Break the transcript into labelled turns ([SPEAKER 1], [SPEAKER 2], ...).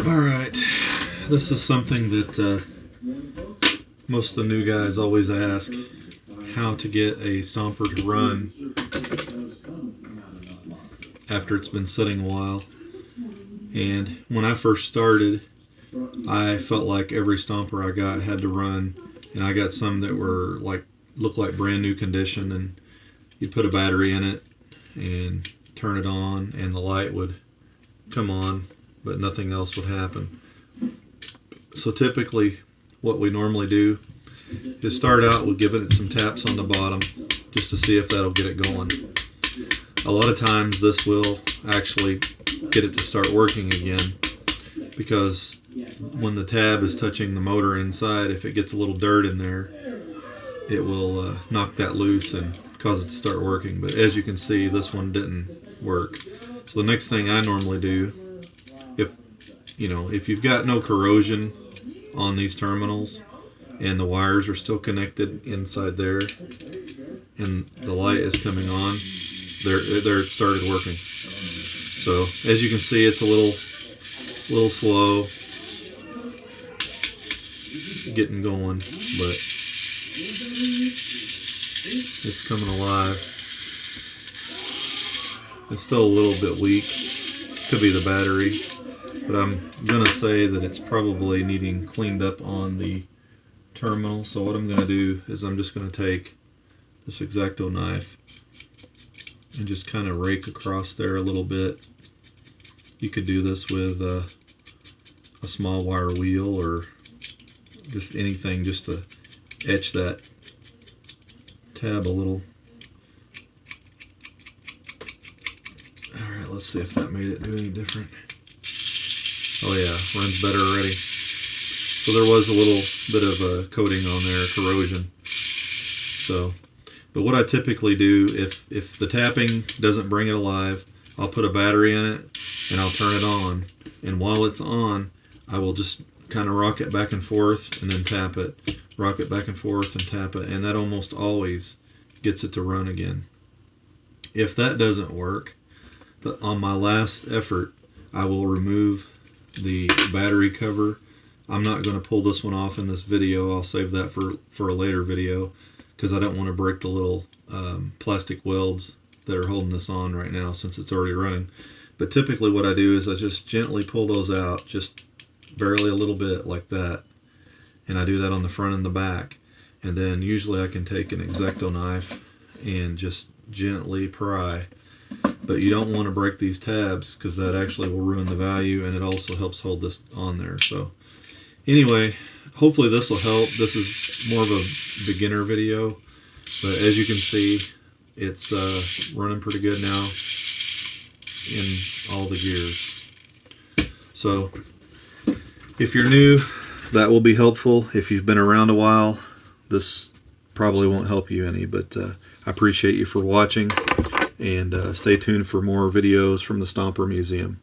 [SPEAKER 1] Alright, this is something that most of the new guys always ask, how to get a Stomper to run after it's been sitting a while. And when I first started, I felt like every Stomper I got had to run, and I got some that were looked like brand new condition, and you put a battery in it and turn it on and the light would come on, but nothing else would happen. So typically what we normally do is start out with giving it some taps on the bottom just to see if that'll get it going. A lot of times this will actually get it to start working again, because when the tab is touching the motor inside, if it gets a little dirt in there, it will knock that loose and cause it to start working. But as you can see, this one didn't work. So the next thing I normally do, if you've got no corrosion on these terminals and the wires are still connected inside there and the light is coming on, there it started working. So as you can see, it's a little slow getting going, but it's coming alive. It's still a little bit weak. Could be the battery, but I'm gonna say that it's probably needing cleaned up on the terminal. So what I'm gonna do is I'm just gonna take this X-Acto knife and just kind of rake across there a little bit. You could do this with a small wire wheel or just anything, just to etch that tab a little. Alright, let's see if that made it do any different. Oh yeah, runs better already. So there was a little bit of a coating on there, corrosion. So, but what I typically do, if the tapping doesn't bring it alive, I'll put a battery in it and I'll turn it on. And while it's on, I will just kind of rock it back and forth and then tap it. Rock it back and forth and tap it. And that almost always gets it to run again. If that doesn't work, on my last effort, I will remove the battery cover. I'm not going to pull this one off in this video. I'll save that for a later video, because I don't want to break the little plastic welds that are holding this on right now since it's already running. But typically what I do is I just gently pull those out, just barely a little bit like that. And I do that on the front and the back. And then usually I can take an X-Acto knife and just gently pry. But you don't want to break these tabs, because that actually will ruin the value, and it also helps hold this on there. So anyway, hopefully this will help. This is more of a beginner video, but as you can see, it's running pretty good now in all the gears. So if you're new, that will be helpful. If you've been around a while, this probably won't help you any, but I appreciate you for watching, and stay tuned for more videos from the Stomper Museum.